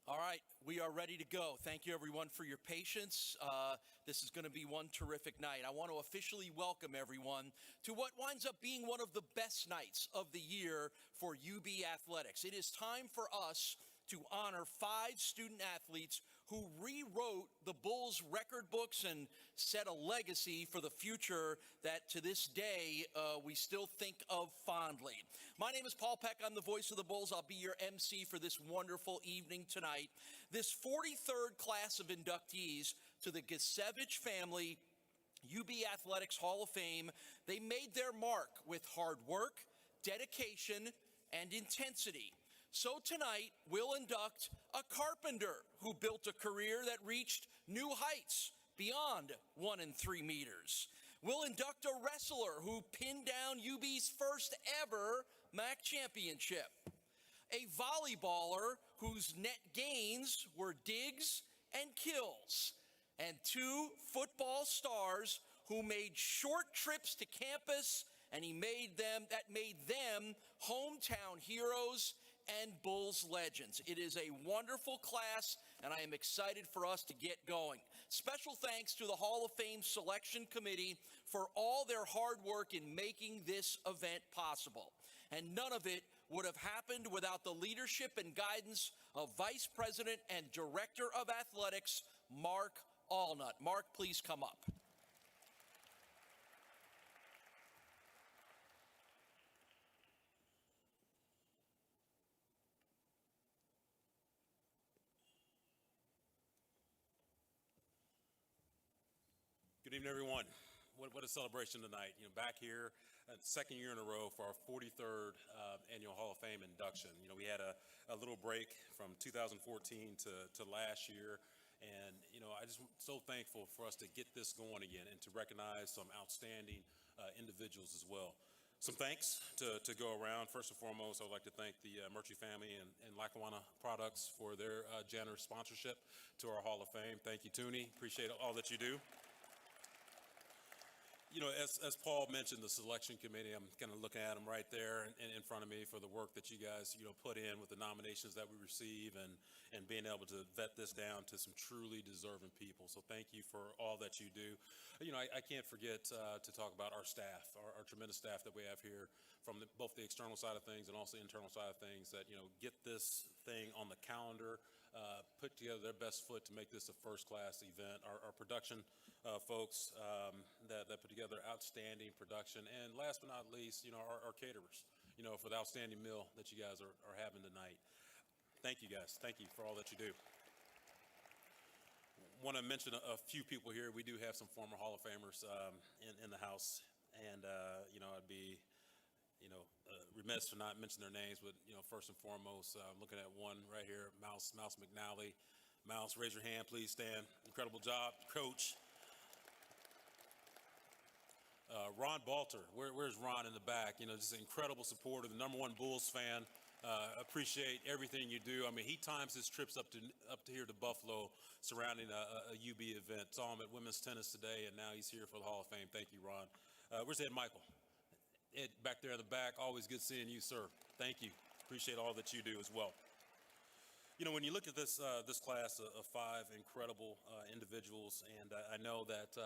All right, we are ready to go. Thank you, everyone, for your patience. This is going to be one terrific night. I want to officially welcome everyone to what winds up being one of the best nights of the year for UB Athletics. It is time for us to honor 5 student athletes who rewrote the Bulls record books and set a legacy for the future that to this day we still think of fondly. My name is Paul Peck. I'm the voice of the Bulls. I'll be your MC for this wonderful evening tonight. This 43rd class of inductees to the Gicewicz family UB Athletics Hall of Fame, they made their mark with hard work, dedication, and intensity. So tonight, we'll induct a carpenter who built a career that reached new heights beyond 1 3 meters. We'll induct a wrestler who pinned down UB's first ever MAC championship. A volleyballer whose net gains were digs and kills. And 2 football stars who made short trips to campus, and made them hometown heroes and Bulls legends. It is a wonderful class, and I am excited for us to get going. Special thanks to the Hall of Fame Selection Committee for all their hard work in making this event possible. And none of it would have happened without the leadership and guidance of Vice President and Director of Athletics, Mark Allnut. Mark, please come up. Good evening, everyone. What a celebration tonight. Back here, second year in a row for our 43rd annual Hall of Fame induction. We had a little break from 2014 to last year. And, I just so thankful for us to get this going again and to recognize some outstanding individuals as well. Some thanks to go around. First and foremost, I would like to thank the Murchie family and Lackawanna Products for their generous sponsorship to our Hall of Fame. Thank you, Toonie. Appreciate all that you do. As Paul mentioned, the selection committee, I'm kind of looking at them right there in front of me for the work that you guys, put in with the nominations that we receive and being able to vet this down to some truly deserving people. So thank you for all that you do. I can't forget to talk about our staff, our tremendous staff that we have here from both the external side of things and also the internal side of things that, get this thing on the calendar, put together their best foot to make this a first-class event. Our production folks that put together outstanding production, and last but not least, our caterers, for the outstanding meal that you guys are having tonight. Thank you, guys. Thank you for all that you do. Want to mention a few people here. We do have some former Hall of Famers in the house, and I'd be remiss to not mention their names, but first and foremost, looking at one right here, Mouse McNally. Mouse, raise your hand, please stand. Incredible job, Coach. Ron Balter, where's Ron in the back? Just an incredible supporter, the #1 Bulls fan. Appreciate everything you do. I mean, he times his trips up to here to Buffalo surrounding a UB event. Saw him at women's tennis today, and now he's here for the Hall of Fame. Thank you, Ron. Where's Ed Michael? Ed, back there in the back. Always good seeing you, sir. Thank you. Appreciate all that you do as well. When you look at this class of 5 incredible individuals, and I know that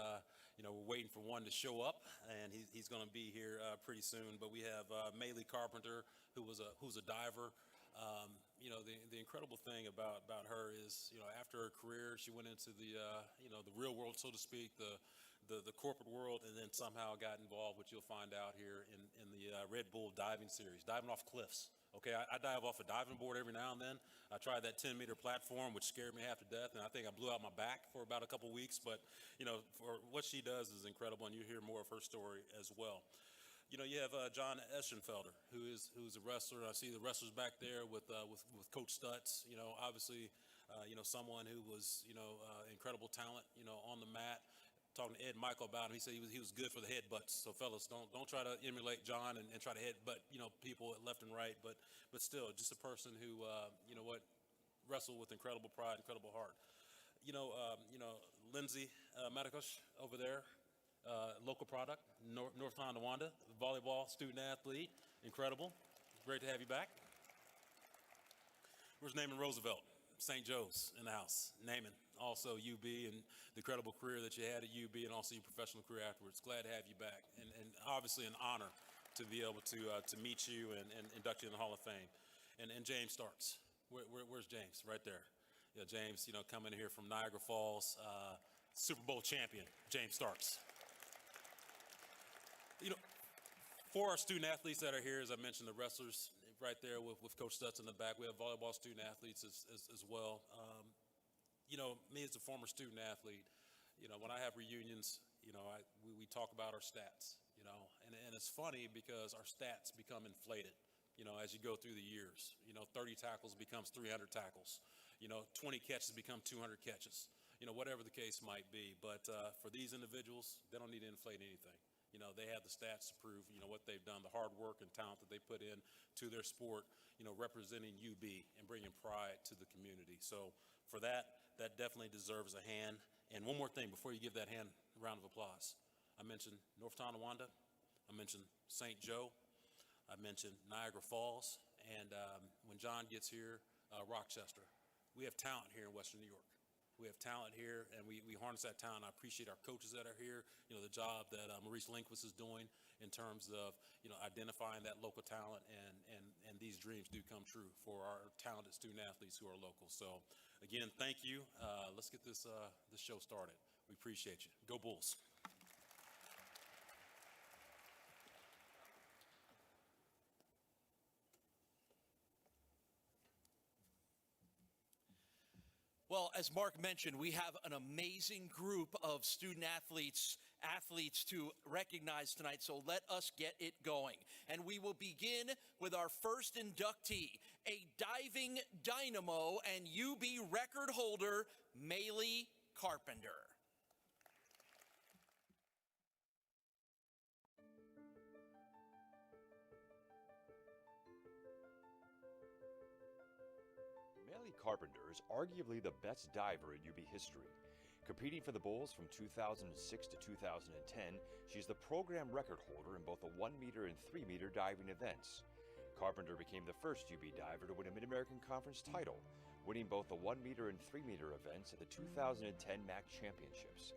we're waiting for one to show up, and he's going to be here pretty soon. But we have Meili Carpenter, who's a diver. The incredible thing about her is, after her career, she went into the the real world, so to speak, the corporate world, and then somehow got involved, which you'll find out here in the Red Bull diving series, diving off cliffs. Okay, I dive off a diving board every now and then. I tried that 10-meter platform, which scared me half to death, and I think I blew out my back for about a couple weeks. But, for what she does is incredible, and you hear more of her story as well. You have John Eschenfelder, who's a wrestler. I see the wrestlers back there with Coach Stutz. Obviously, someone who was, incredible talent, on the mat. Talking to Ed Michael about him, he said he was good for the headbutts. So fellas, don't try to emulate John and try to headbutt people left and right. But still, just a person who wrestled with incredible pride, incredible heart. Lindsay Matikosh over there, local product, North Tonawanda, volleyball student athlete, incredible. Great to have you back. Where's Naaman Roosevelt? St. Joe's in the house. Naaman, also UB, and the incredible career that you had at UB, and also your professional career afterwards. Glad to have you back, and obviously an honor to be able to meet you and induct you in the Hall of Fame. And James Starks. Where's James? Right there. Yeah, James, coming here from Niagara Falls, Super Bowl champion, James Starks. For our student athletes that are here, as I mentioned, the wrestlers right there with Coach Stutz in the back. We have volleyball student athletes as well. Me as a former student athlete, when I have reunions, we talk about our stats, and it's funny because our stats become inflated, as you go through the years. 30 tackles becomes 300 tackles. 20 catches become 200 catches. Whatever the case might be. But for these individuals, they don't need to inflate anything. They have the stats to prove, what they've done, the hard work and talent that they put in to their sport, representing UB and bringing pride to the community. So for that definitely deserves a hand. And one more thing before you give that hand a round of applause. I mentioned North Tonawanda. I mentioned St. Joe. I mentioned Niagara Falls. And when John gets here, Rochester. We have talent here in Western New York. We have talent here, and we harness that talent. I appreciate our coaches that are here, the job that Maurice Linquist is doing in terms of, identifying that local talent, and these dreams do come true for our talented student athletes who are local. So, again, thank you. Let's get this show started. We appreciate you. Go Bulls. Well, as Mark mentioned, we have an amazing group of student athletes to recognize tonight, so let us get it going. And we will begin with our first inductee, a diving dynamo and UB record holder, Meili Carpenter. Meili Carpenter is arguably the best diver in UB history. Competing for the Bulls from 2006 to 2010, she's the program record holder in both the 1 meter and 3 meter diving events. Carpenter became the first UB diver to win a Mid-American Conference title, winning both the 1 meter and 3 meter events at the 2010 MAC Championships.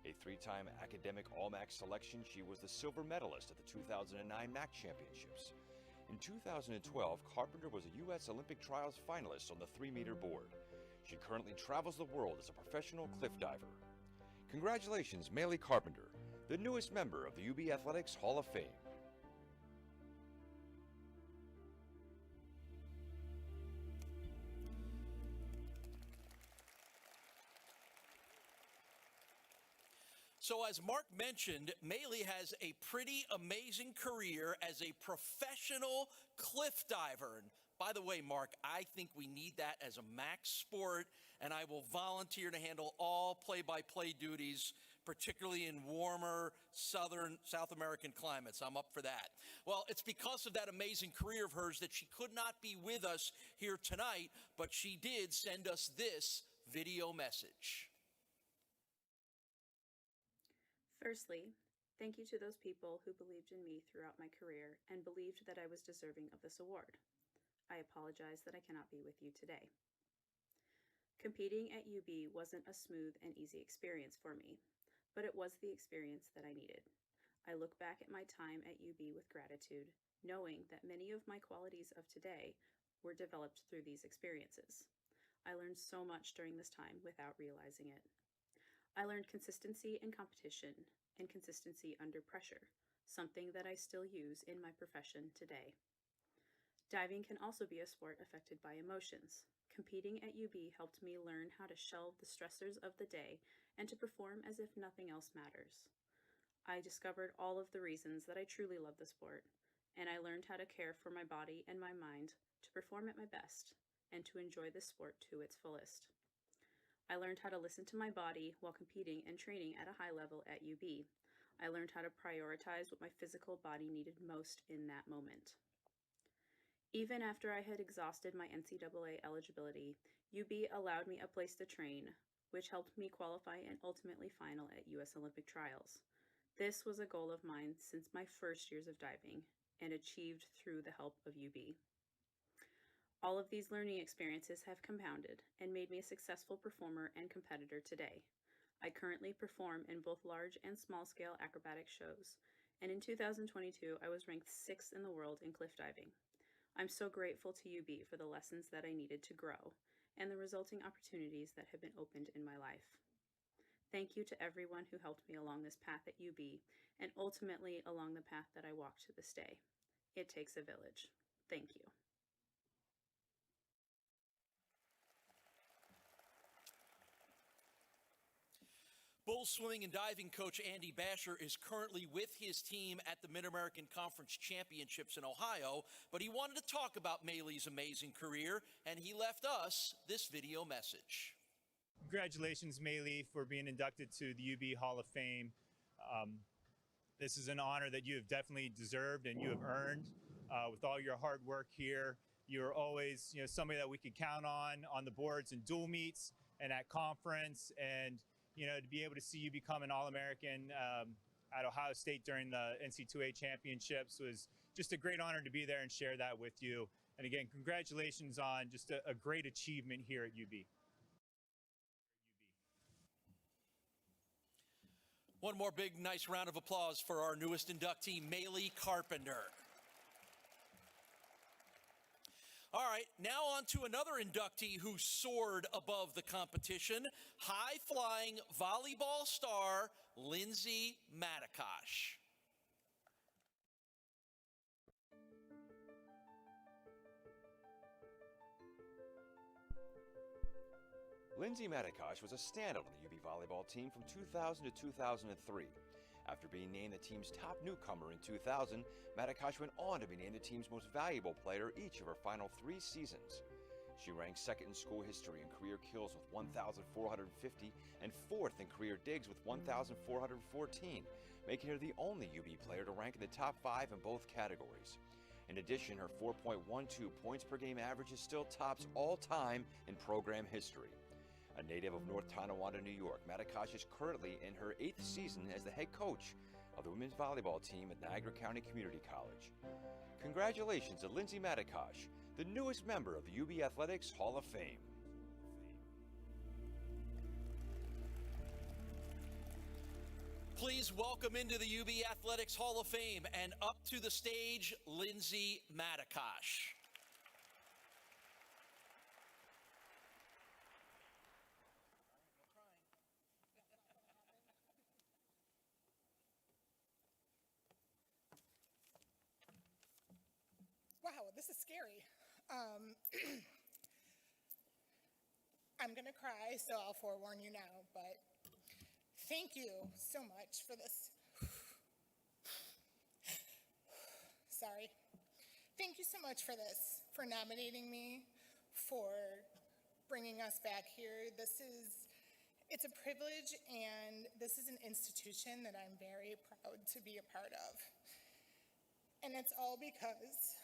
A 3-time academic All-MAC selection, she was the silver medalist at the 2009 MAC Championships. In 2012, Carpenter was a U.S. Olympic Trials finalist on the 3 meter board. She currently travels the world as a professional cliff diver. Congratulations, Meili Carpenter, the newest member of the UB Athletics Hall of Fame. So as Mark mentioned, Mailey has a pretty amazing career as a professional cliff diver. And by the way, Mark, I think we need that as a max sport, and I will volunteer to handle all play-by-play duties, particularly in warmer South American climates. I'm up for that. Well, it's because of that amazing career of hers that she could not be with us here tonight, but she did send us this video message. Firstly, thank you to those people who believed in me throughout my career and believed that I was deserving of this award. I apologize that I cannot be with you today. Competing at UB wasn't a smooth and easy experience for me, but it was the experience that I needed. I look back at my time at UB with gratitude, knowing that many of my qualities of today were developed through these experiences. I learned so much during this time without realizing it. I learned consistency in competition and consistency under pressure, something that I still use in my profession today. Diving can also be a sport affected by emotions. Competing at UB helped me learn how to shelve the stressors of the day and to perform as if nothing else matters. I discovered all of the reasons that I truly love the sport, and I learned how to care for my body and my mind to perform at my best and to enjoy the sport to its fullest. I learned how to listen to my body while competing and training at a high level at UB. I learned how to prioritize what my physical body needed most in that moment. Even after I had exhausted my NCAA eligibility, UB allowed me a place to train, which helped me qualify and ultimately final at U.S. Olympic Trials. This was a goal of mine since my first years of diving and achieved through the help of UB. All of these learning experiences have compounded and made me a successful performer and competitor today. I currently perform in both large and small-scale acrobatic shows, and in 2022 I was ranked 6th in the world in cliff diving. I'm so grateful to UB for the lessons that I needed to grow and the resulting opportunities that have been opened in my life. Thank you to everyone who helped me along this path at UB and ultimately along the path that I walk to this day. It takes a village. Thank you. Bull swimming and diving coach Andy Basher is currently with his team at the Mid-American Conference Championships in Ohio, but he wanted to talk about Mailey's amazing career, and he left us this video message. Congratulations, Mailey, for being inducted to the UB Hall of Fame. This is an honor that you have definitely deserved and you have earned with all your hard work here. You're always, somebody that we could count on the boards and dual meets and at conference, and to be able to see you become an All-American at Ohio State during the NC2A championships was just a great honor to be there and share that with you. And again, congratulations on just a great achievement here at UB. One more big, nice round of applause for our newest inductee, Meili Carpenter. All right, now on to another inductee who soared above the competition, high-flying volleyball star Lindsay Matikosh. Lindsay Matikosh was a standout on the UB volleyball team from 2000 to 2003. After being named the team's top newcomer in 2000, Matakash went on to be named the team's most valuable player each of her final 3 seasons. She ranked 2nd in school history in career kills with 1,450 and 4th in career digs with 1,414, making her the only UB player to rank in the top 5 in both categories. In addition, her 4.12 points per game average still tops all time in program history. A native of North Tonawanda, New York, Matakash is currently in her 8th season as the head coach of the women's volleyball team at Niagara County Community College. Congratulations to Lindsay Matikosh, the newest member of the UB Athletics Hall of Fame. Please welcome into the UB Athletics Hall of Fame and up to the stage, Lindsay Matikosh. Wow, this is scary. I'm gonna cry, so I'll forewarn you now, but thank you so much for this. Sorry. Thank you so much for this, for nominating me, for bringing us back here. It's a privilege, and this is an institution that I'm very proud to be a part of. And it's all because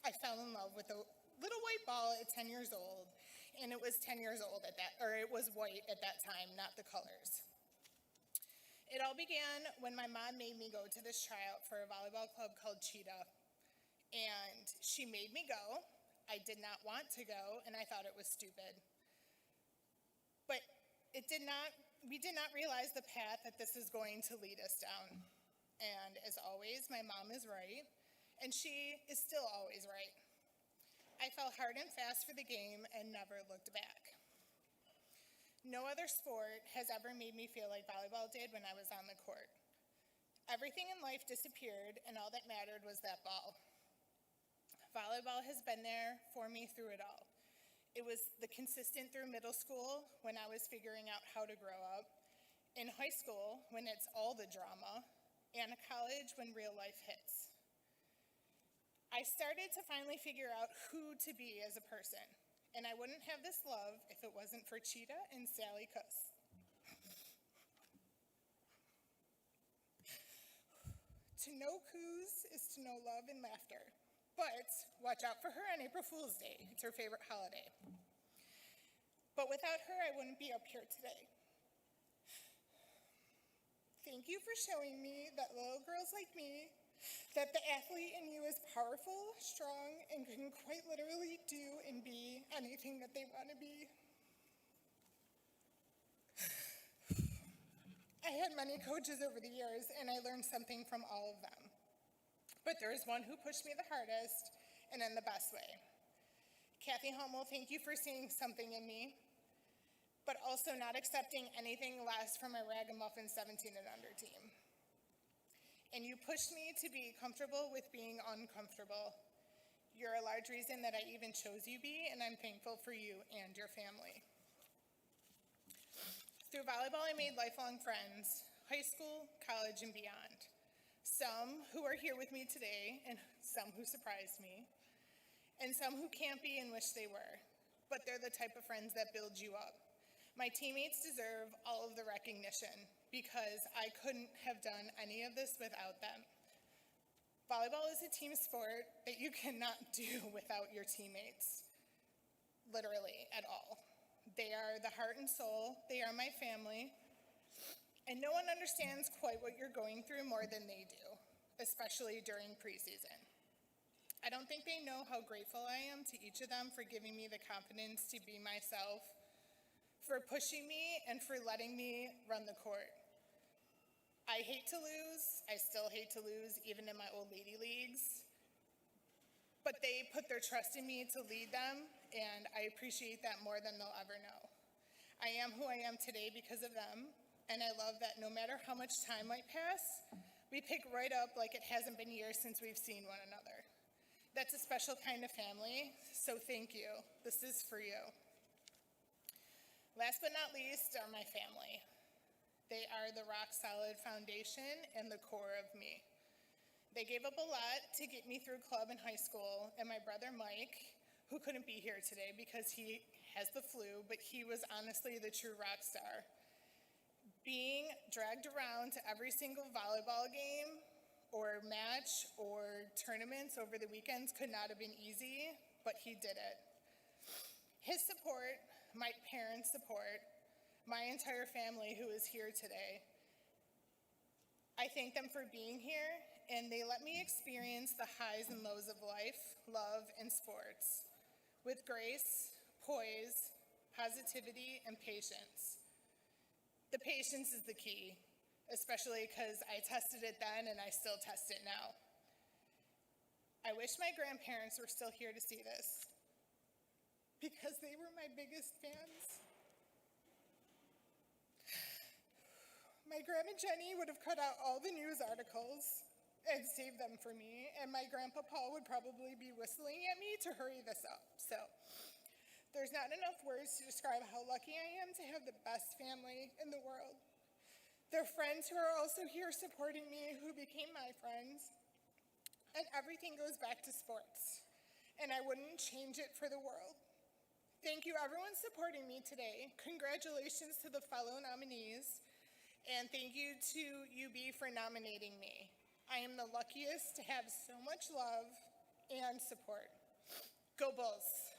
I fell in love with a little white ball at 10 years old, and it was 10 years old it was white at that time, not the colors. It all began when my mom made me go to this tryout for a volleyball club called Cheetah, and she made me go. I did not want to go, and I thought it was stupid. But we did not realize the path that this is going to lead us down. And as always, my mom is right. And she is still always right. I fell hard and fast for the game and never looked back. No other sport has ever made me feel like volleyball did when I was on the court. Everything in life disappeared, and all that mattered was that ball. Volleyball has been there for me through it all. It was the consistent through middle school when I was figuring out how to grow up, in high school when it's all the drama, and college when real life hits. I started to finally figure out who to be as a person, and I wouldn't have this love if it wasn't for Cheetah and Sally Kuss. To know Coos is to know love and laughter, but watch out for her on April Fool's Day. It's her favorite holiday. But without her, I wouldn't be up here today. Thank you for showing me that little girls like me that the athlete in you is powerful, strong, and can quite literally do and be anything that they want to be. I had many coaches over the years, and I learned something from all of them. But there is one who pushed me the hardest, and in the best way. Kathy Hummel, thank you for seeing something in me, but also not accepting anything less from a ragamuffin 17 and under team. And you pushed me to be comfortable with being uncomfortable. You're a large reason that I even chose UB, and I'm thankful for you and your family. Through volleyball, I made lifelong friends, high school, college, and beyond. Some who are here with me today, and some who surprised me, and some who can't be and wish they were. But they're the type of friends that build you up. My teammates deserve all of the recognition because I couldn't have done any of this without them. Volleyball is a team sport that you cannot do without your teammates, literally at all. They are the heart and soul, they are my family, and no one understands quite what you're going through more than they do, especially during preseason. I don't think they know how grateful I am to each of them for giving me the confidence to be myself, for pushing me, and for letting me run the court. I hate to lose. I still hate to lose, even in my old lady leagues. But they put their trust in me to lead them, and I appreciate that more than they'll ever know. I am who I am today because of them, and I love that no matter how much time might pass, we pick right up like it hasn't been years since we've seen one another. That's a special kind of family, so thank you. This is for you. Last but not least are my family. They are the rock-solid foundation and the core of me. They gave up a lot to get me through club and high school, and my brother Mike, who couldn't be here today because he has the flu, but he was honestly the true rock star. Being dragged around to every single volleyball game or match or tournaments over the weekends could not have been easy, but he did it. His support, my parents' support, my entire family who is here today, I thank them for being here, and they let me experience the highs and lows of life, love, and sports with grace, poise, positivity, and patience. The patience is the key, especially because I tested it then and I still test it now. I wish my grandparents were still here to see this because they were my biggest fans. My grandma Jenny would have cut out all the news articles and saved them for me, and my grandpa Paul would probably be whistling at me to hurry this up. So there's not enough words to describe how lucky I am to have the best family in the world. They're friends who are also here supporting me, who became my friends, and everything goes back to sports, and I wouldn't change it for the world. Thank you everyone supporting me today. Congratulations to the fellow nominees. And thank you to UB for nominating me. I am the luckiest to have so much love and support. Go Bulls.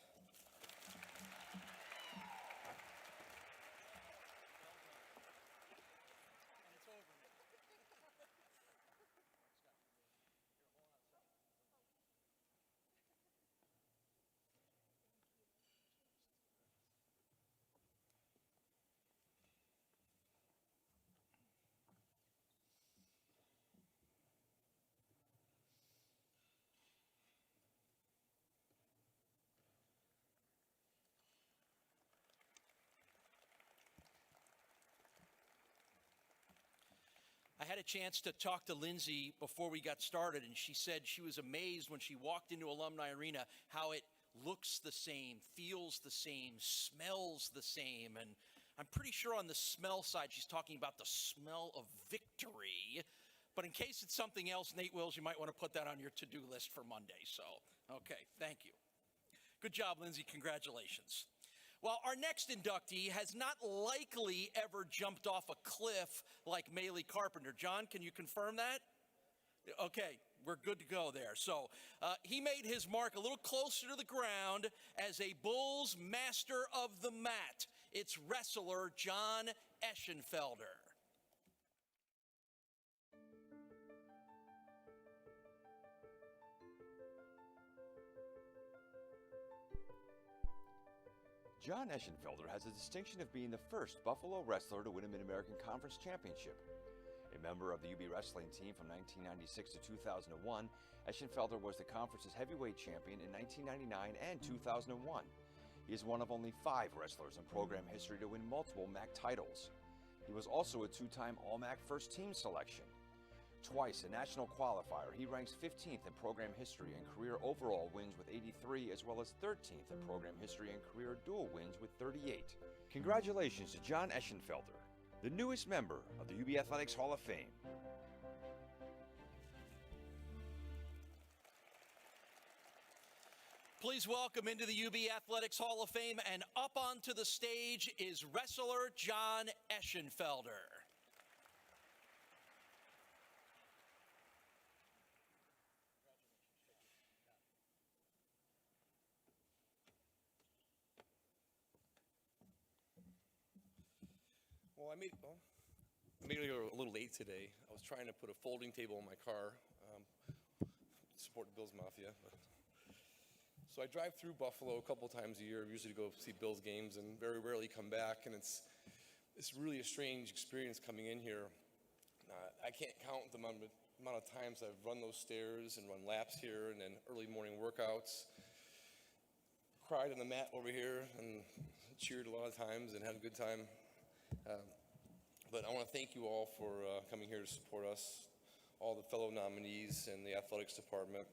I had a chance to talk to Lindsay before we got started, and she said she was amazed when she walked into Alumni Arena how it looks the same, feels the same, smells the same. And I'm pretty sure on the smell side, she's talking about the smell of victory. But in case it's something else, Nate Wills, you might want to put that on your to-do list for Monday. So, okay, thank you. Good job, Lindsay. Congratulations. Well, our next inductee has not likely ever jumped off a cliff like Meili Carpenter. John, can you confirm that? Okay, we're good to go there. So he made his mark a little closer to the ground as a Bulls master of the mat. It's wrestler John Eschenfelder. John Eschenfelder has the distinction of being the first Buffalo wrestler to win a Mid-American Conference Championship. A member of the UB wrestling team from 1996 to 2001, Eschenfelder was the conference's heavyweight champion in 1999 and 2001. He is one of only 5 wrestlers in program history to win multiple MAC titles. He was also a 2-time All-MAC first team selection. Twice a national qualifier, he ranks 15th in program history and career overall wins with 83, as well as 13th in program history and career dual wins with 38. Congratulations to John Eschenfelder, the newest member of the UB Athletics Hall of Fame. Please welcome into the UB Athletics Hall of Fame, and up onto the stage is wrestler John Eschenfelder. Well, I made it a little late today. I was trying to put a folding table in my car, support the Bills Mafia. So I drive through Buffalo a couple times a year, usually go see Bills games, and very rarely come back. And it's really a strange experience coming in here. I can't count the amount of times I've run those stairs and run laps here, and then early morning workouts. Cried on the mat over here and cheered a lot of times and had a good time. But I want to thank you all for coming here to support us, all the fellow nominees and the athletics department.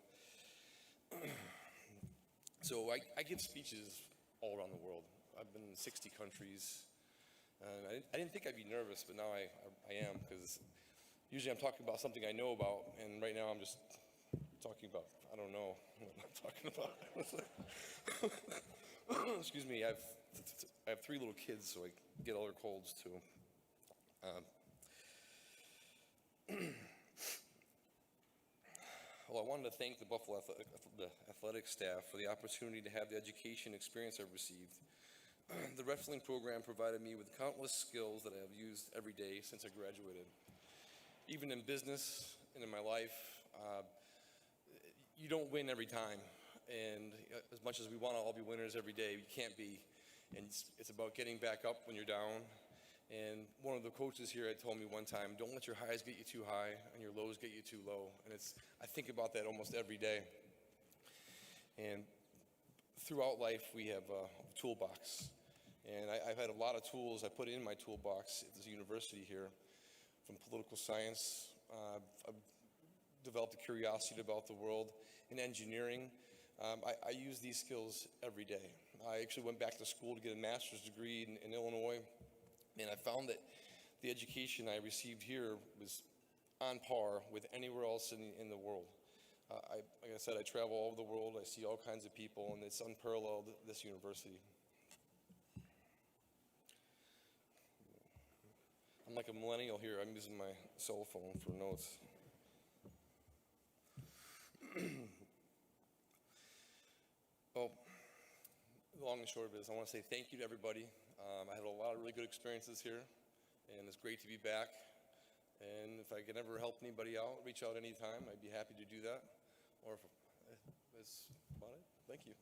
So I give speeches all around the world. I've been in 60 countries. And I didn't think I'd be nervous, but now I am, because usually I'm talking about something I know about, and right now I'm just talking about, I don't know what I'm talking about. Excuse me, I have 3 little kids, so I get all their colds too. Well, I wanted to thank the Buffalo athletic staff for the opportunity to have the education experience I've received. The wrestling program provided me with countless skills that I have used every day since I graduated. Even in business and in my life, you don't win every time. And as much as we want to all be winners every day, you can't be. And it's about getting back up when you're down. And one of the coaches here had told me one time, don't let your highs get you too high and your lows get you too low. And I think about that almost every day. And throughout life, we have a toolbox. And I've had a lot of tools I put in my toolbox at this university here, from political science. I've developed a curiosity about the world. In engineering, I use these skills every day. I actually went back to school to get a master's degree in Illinois, and I found that the education I received here was on par with anywhere else in the world. Like I said, I travel all over the world, I see all kinds of people, and it's unparalleled at this university. I'm like a millennial here, I'm using my cell phone for notes. Well, the long and short of it is I want to say thank you to everybody. I had a lot of really good experiences here, and it's great to be back. And if I can ever help anybody out, reach out anytime. I'd be happy to do that. Or if that's about it. Thank you.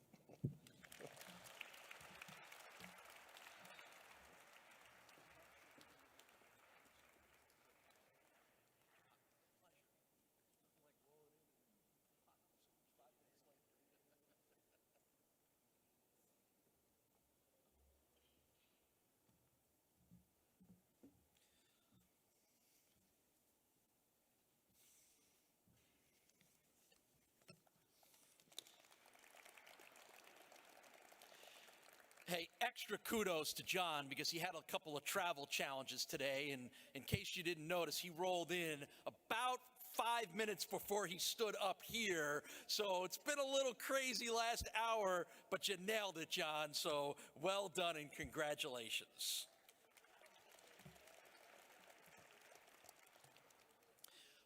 Hey, extra kudos to John, because he had a couple of travel challenges today, and in case you didn't notice, he rolled in about 5 minutes before he stood up here. So it's been a little crazy last hour, but you nailed it, John. So well done and congratulations.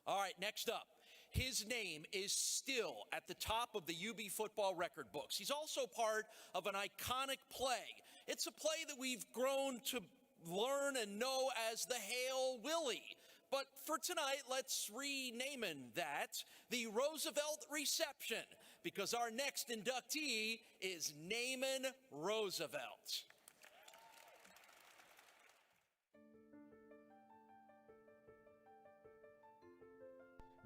All right, next up. His name is still at the top of the UB football record books. He's also part of an iconic play. It's a play that we've grown to learn and know as the Hail Willie. But for tonight, let's rename that the Roosevelt Reception, because our next inductee is Naaman Roosevelt.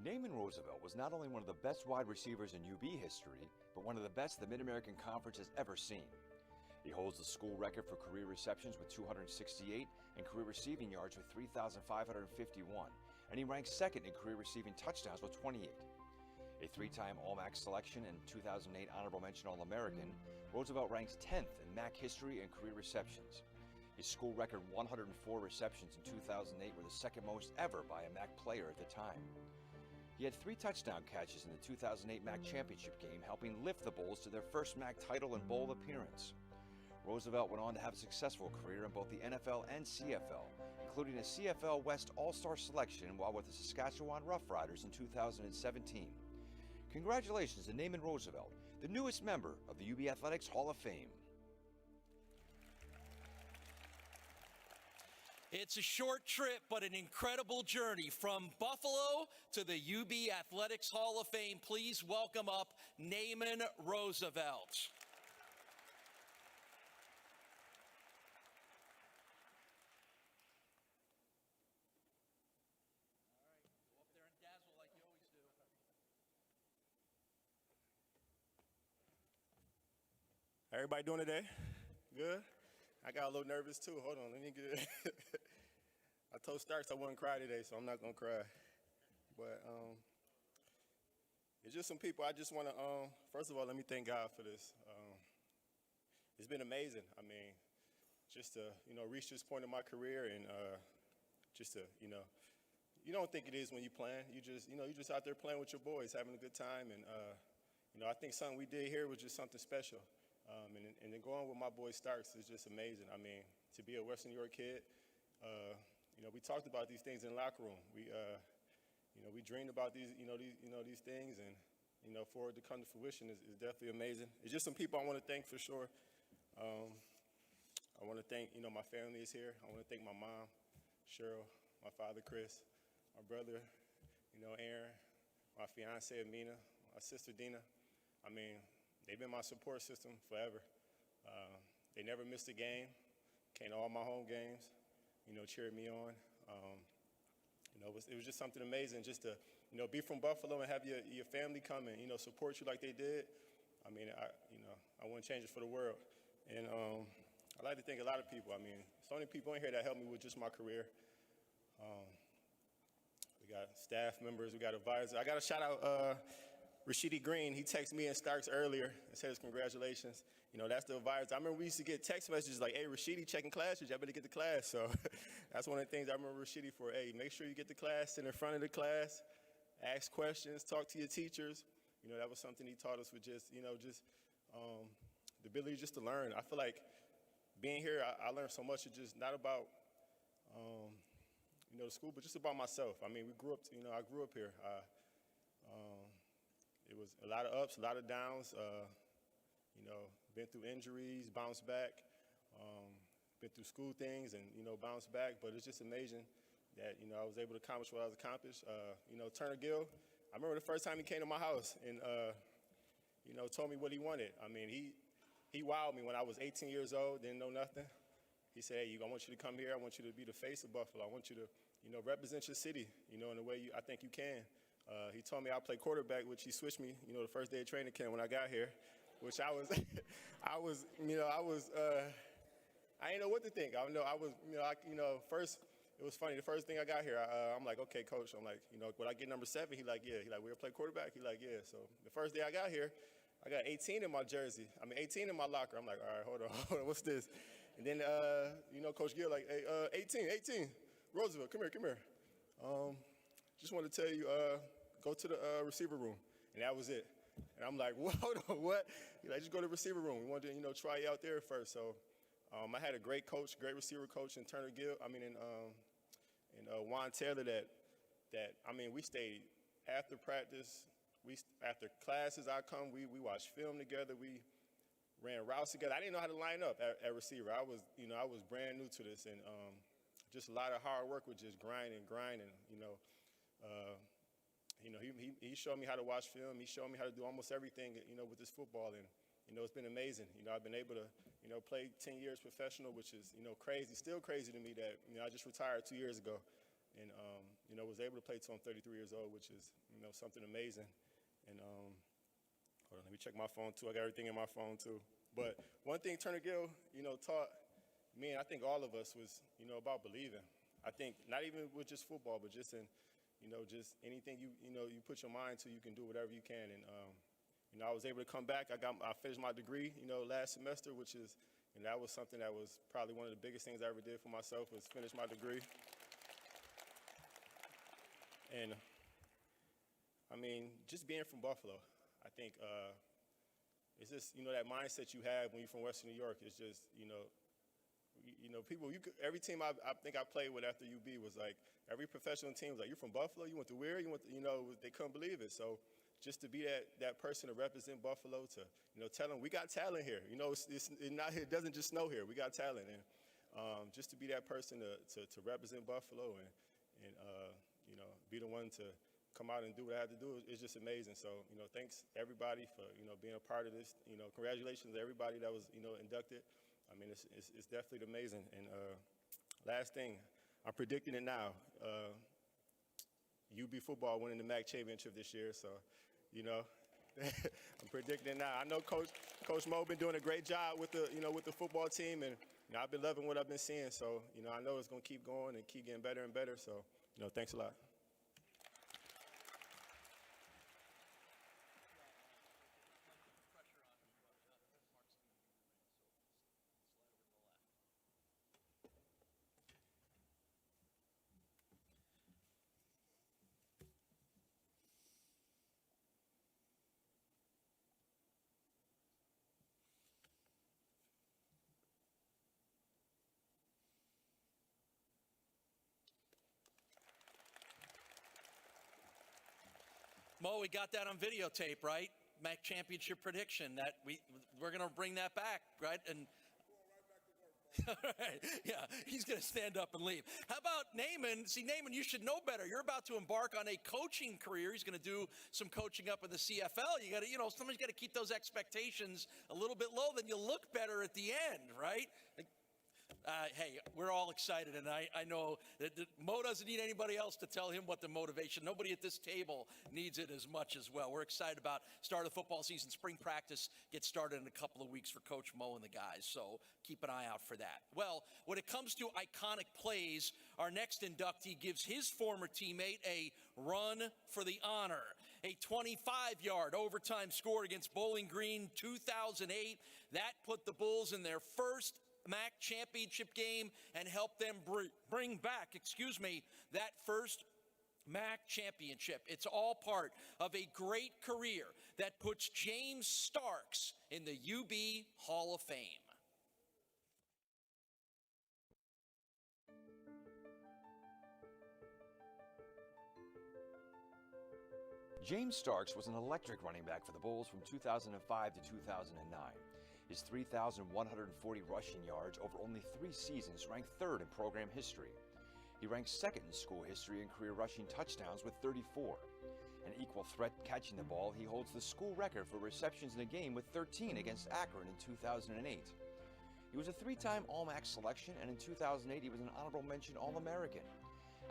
Naaman Roosevelt was not only one of the best wide receivers in UB history, but one of the best the Mid-American Conference has ever seen. He holds the school record for career receptions with 268 and career receiving yards with 3,551, and he ranks second in career receiving touchdowns with 28. A three-time All-MAC selection and 2008 Honorable Mention All-American, Roosevelt ranks 10th in MAC history and career receptions. His school record 104 receptions in 2008 were the second most ever by a MAC player at the time. He had 3 touchdown catches in the 2008 MAC championship game, helping lift the Bulls to their first MAC title and bowl appearance. Roosevelt went on to have a successful career in both the NFL and CFL, including a CFL West All-Star selection while with the Saskatchewan Roughriders in 2017. Congratulations to Naaman Roosevelt, the newest member of the UB Athletics Hall of Fame. It's a short trip, but an incredible journey from Buffalo to the UB Athletics Hall of Fame. Please welcome up Naaman Roosevelt. Everybody doing today? Good? I got a little nervous too. Hold on, let me get it. I told Starks I wouldn't cry today, so I'm not gonna cry. But it's just some people. I just want to, first of all, let me thank God for this. It's been amazing. I mean, just to, reach this point in my career and just to, you don't think it is when you playing. You just out there playing with your boys, having a good time. And, I think something we did here was just something special. And then going with my boy Starks is just amazing. I mean, to be a Western New York kid, we talked about these things in the locker room. We dreamed about these things, and for it to come to fruition is definitely amazing. It's just some people I want to thank for sure. I want to thank my family is here. I want to thank my mom, Cheryl, my father Chris, my brother, Aaron, my fiance Amina, my sister Dina. I mean, they've been my support system forever. They never missed a game, came to all my home games, cheered me on. It was just something amazing just to, be from Buffalo and have your family come and, support you like they did. I mean, I wouldn't change it for the world. And I'd like to thank a lot of people. I mean, so many people in here that helped me with just my career. We got staff members, we got advisors. I got to shout out Rashidi Green. He texted me and Starks earlier and says congratulations. That's the advisor. I remember we used to get text messages like, hey, Rashidi checking classes, y'all better get to class. So that's one of the things I remember Rashidi for. Hey, make sure you get to class, sit in front of the class, ask questions, talk to your teachers. That was something he taught us with just, the ability just to learn. I feel like being here, I learned so much. It's just not about, the school, but just about myself. I mean, we grew up, I grew up here. It was a lot of ups, a lot of downs, been through injuries, bounced back, been through school things and, bounced back. But it's just amazing that, I was able to accomplish what I was accomplished. Turner Gill, I remember the first time he came to my house and, told me what he wanted. I mean, he wowed me when I was 18 years old, didn't know nothing. He said, hey, I want you to come here. I want you to be the face of Buffalo. I want you to, represent your city, in the way I think you can. He told me I'd play quarterback, which he switched me, the first day of training camp when I got here, which I was, I didn't know what to think. First, it was funny. The first thing I got here, I'm like, okay, coach. I'm like, would I get number 7? He like, yeah. He like, we're gonna play quarterback? He like, yeah. So the first day I got here, I got 18 in my jersey. 18 in my locker. I'm like, all right, hold on, what's this? And then, Coach Gill like, hey, 18, Roosevelt, come here. Just want to tell you, go to the receiver room. And that was it. And I'm like, hold on, what? He's like, just go to the receiver room. We wanted to, try you out there first. So I had a great coach, great receiver coach in Turner Gill. In Juan Taylor that we stayed after practice. After classes, we watched film together. We ran routes together. I didn't know how to line up at receiver. I was brand new to this, and just a lot of hard work with just grinding. He showed me how to watch film. He showed me how to do almost everything, with this football, and it's been amazing. I've been able to, play 10 years professional, which is, crazy, still crazy to me that I just retired 2 years ago, and was able to play till I'm 33 years old, which is, something amazing. And hold on, let me check my phone too. I got everything in my phone too. But one thing Turner Gill, taught me, and I think all of us, was, about believing. I think not even with just football, but just in, just anything you put your mind to, you can do whatever you can. And I was able to come back. I finished my degree, last semester, which is, and that was something that was probably one of the biggest things I ever did for myself, was finish my degree. And I mean, just being from Buffalo, I think it's just, that mindset you have when you're from Western New York. It's just, people, every team I think I played with after UB was like, every professional team was like, you're from Buffalo? You went to where? You went to, they couldn't believe it. So just to be that person to represent Buffalo, to, tell them we got talent here. It doesn't just snow here. We got talent. And just to be that person to represent Buffalo and be the one to come out and do what I had to do is just amazing. So, thanks everybody for, being a part of this. Congratulations to everybody that was, inducted. I mean, it's definitely amazing. And last thing, I'm predicting it now. UB football winning the MAC championship this year. So, I'm predicting it now. I know Coach Mo been doing a great job with the, with the football team, and I've been loving what I've been seeing. So, I know it's gonna keep going and keep getting better and better. So, thanks a lot. Mo, we got that on videotape, right? MAC championship prediction. That we're going to bring that back, right? And right. Yeah, he's going to stand up and leave. How about Naaman? See, Naaman, you should know better. You're about to embark on a coaching career. He's going to do some coaching up in the CFL. You got to, somebody's got to keep those expectations a little bit low. Then you look better at the end, right? Hey, we're all excited, and I know that Mo doesn't need anybody else to tell him what the motivation. Nobody at this table needs it as much as well. We're excited about start of the football season. Spring practice gets started in a couple of weeks for Coach Mo and the guys, so keep an eye out for that. Well, when it comes to iconic plays, our next inductee gives his former teammate a run for the honor. A 25-yard overtime score against Bowling Green 2008. That put the Bulls in their first MAC championship game and help them bring back, that first MAC championship. It's all part of a great career that puts James Starks in the UB Hall of Fame. James Starks was an electric running back for the Bulls from 2005 to 2009. His 3,140 rushing yards over only 3 seasons ranked third in program history. He ranks second in school history in career rushing touchdowns with 34. An equal threat catching the ball, he holds the school record for receptions in a game with 13 against Akron in 2008. He was a 3-time All-MAC selection, and in 2008 he was an honorable mention All-American.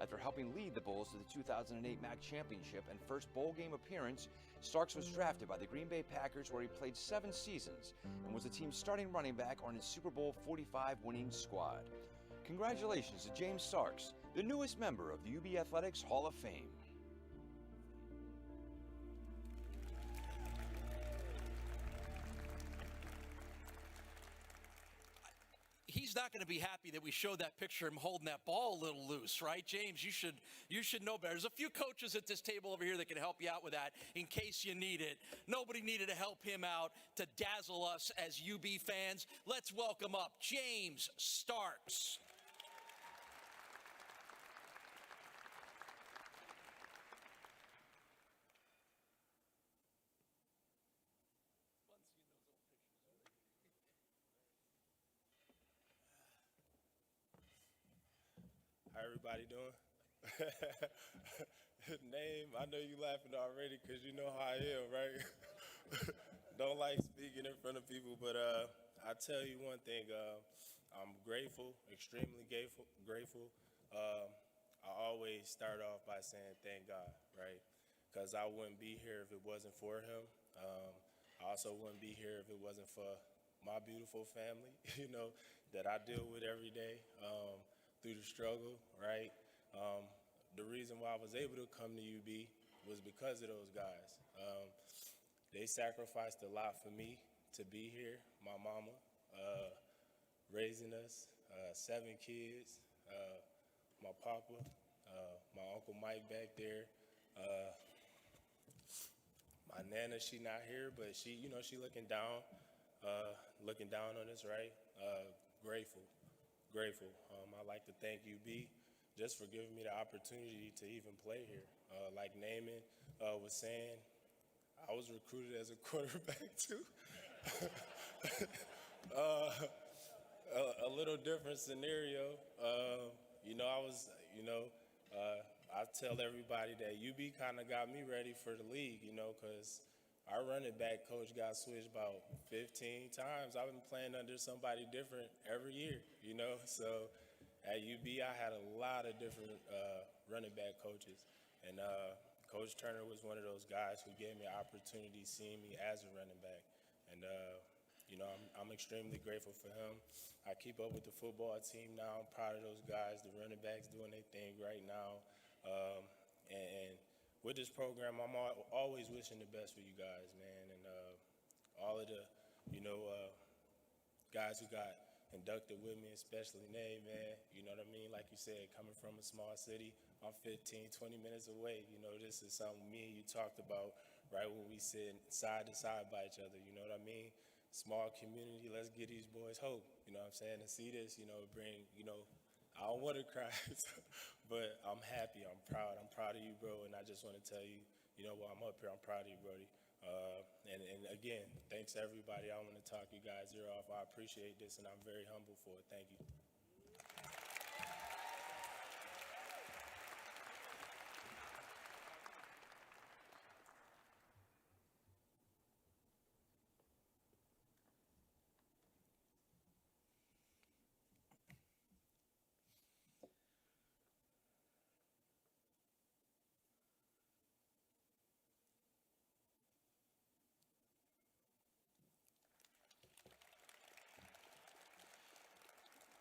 After helping lead the Bulls to the 2008 MAC championship and first bowl game appearance, Starks was drafted by the Green Bay Packers, where he played 7 seasons and was the team's starting running back on his Super Bowl 45 winning squad. Congratulations to James Starks, the newest member of the UB Athletics Hall of Fame. He's not going to be happy that we showed that picture of him holding that ball a little loose, right? James, you should know better. There's a few coaches at this table over here that can help you out with that in case you need it. Nobody needed to help him out to dazzle us as UB fans. Let's welcome up James Starks. How everybody doing? Name, I know you laughing already because you know how I am, right? Don't like speaking in front of people, but I tell you one thing, I'm grateful, extremely grateful. I always start off by saying thank God, right? Because I wouldn't be here if it wasn't for him. I also wouldn't be here if it wasn't for my beautiful family, that I deal with every day through the struggle, right? The reason why I was able to come to UB was because of those guys. They sacrificed a lot for me to be here. My mama raising us, 7 kids, my papa, my Uncle Mike back there, my Nana, she not here, but she looking down on us, right? Grateful. I'd like to thank UB just for giving me the opportunity to even play here. Like Naaman was saying, I was recruited as a quarterback too. A little different scenario. I tell everybody that UB kind of got me ready for the league, because our running back coach got switched about 15 times. I've been playing under somebody different every year, So at UB, I had a lot of different running back coaches. And Coach Turner was one of those guys who gave me an opportunity seeing me as a running back. And, I'm extremely grateful for him. I keep up with the football team now. I'm proud of those guys. The running backs doing their thing right now. And with this program, I'm always wishing the best for you guys, man. And all of the, guys who got inducted with me, especially Nay, man. You know what I mean? Like you said, coming from a small city, I'm 15, 20 minutes away. This is something me and you talked about right when we sit side to side by each other. You know what I mean? Small community, let's give these boys hope. You know what I'm saying? To see this, bring, I don't want to cry, but I'm happy. I'm proud. I'm proud of you, bro. And I just want to tell you, while I'm up here, I'm proud of you, Brody. And again, thanks everybody. I don't want to talk you guys' ear off. I appreciate this, and I'm very humble for it. Thank you.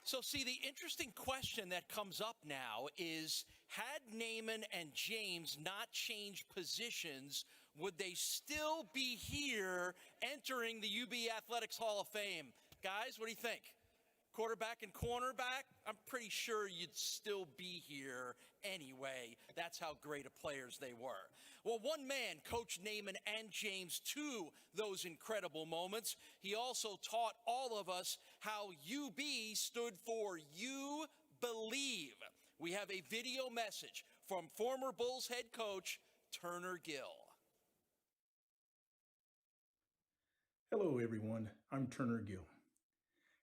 So, see, the interesting question that comes up now is, had Naaman and James not changed positions, would they still be here entering the UB Athletics Hall of Fame? Guys, what do you think? Quarterback and cornerback? I'm pretty sure you'd still be here anyway. That's how great of players they were. Well, one man coached Naaman and James to those incredible moments. He also taught all of us how UB stood for You Believe. We have a video message from former Bulls head coach Turner Gill. Hello, everyone. I'm Turner Gill.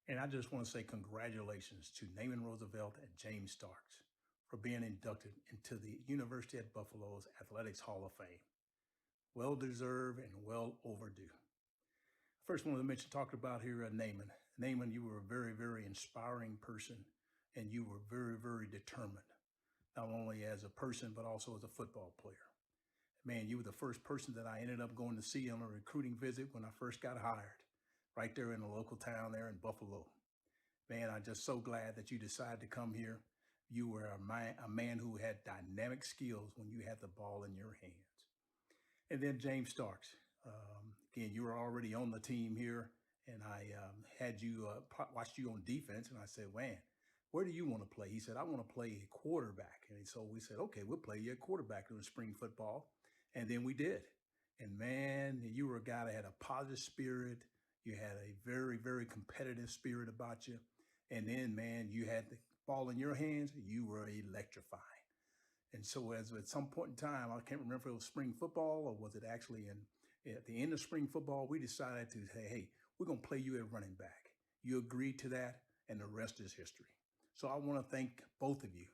And I just want to say congratulations to Naaman Roosevelt and James Starks for being inducted into the University at Buffalo's Athletics Hall of Fame. Well deserved and well overdue. First, I want to talk about here Naaman. Naaman, you were a very, very inspiring person, and you were very, very determined, not only as a person, but also as a football player. Man, you were the first person that I ended up going to see on a recruiting visit when I first got hired, right there in the local town there in Buffalo. Man, I'm just so glad that you decided to come here. You were a man who had dynamic skills when you had the ball in your hands. And then James Starks. Again, you were already on the team here, and I had you watched you on defense, and I said, man, where do you want to play? He said, I want to play quarterback. And so we said, okay, we'll play you at quarterback in spring football. And then we did. And man, you were a guy that had a positive spirit. You had a very, very competitive spirit about you. And then, man, you had the ball in your hands. You were electrifying. And so as at some point in time, I can't remember if it was spring football or was it actually at the end of spring football, we decided to say, hey, we're going to play you at running back. You agreed to that, and the rest is history. So I want to thank both of you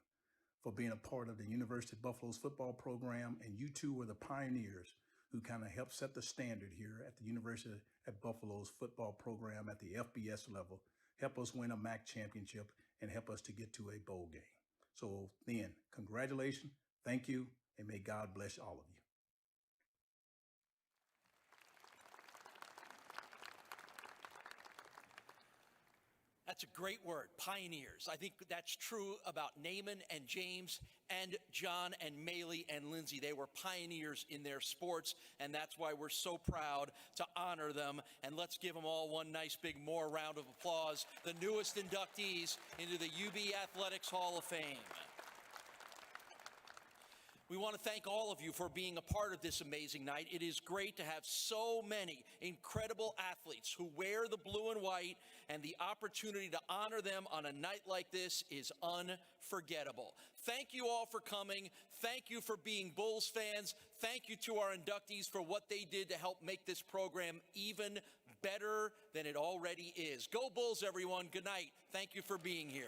for being a part of the University of Buffalo's football program. And you two were the pioneers who kind of helped set the standard here at the University at Buffalo's football program at the FBS level, help us win a MAC championship, and help us to get to a bowl game. So then, congratulations, thank you, and may God bless all of you. That's a great word, pioneers. I think that's true about Naaman and James and John and Mailey and Lindsay. They were pioneers in their sports, and that's why we're so proud to honor them. And let's give them all one nice big more round of applause, the newest inductees into the UB Athletics Hall of Fame. We want to thank all of you for being a part of this amazing night. It is great to have so many incredible athletes who wear the blue and white, and the opportunity to honor them on a night like this is unforgettable. Thank you all for coming. Thank you for being Bulls fans. Thank you to our inductees for what they did to help make this program even better than it already is. Go Bulls, everyone. Good night. Thank you for being here.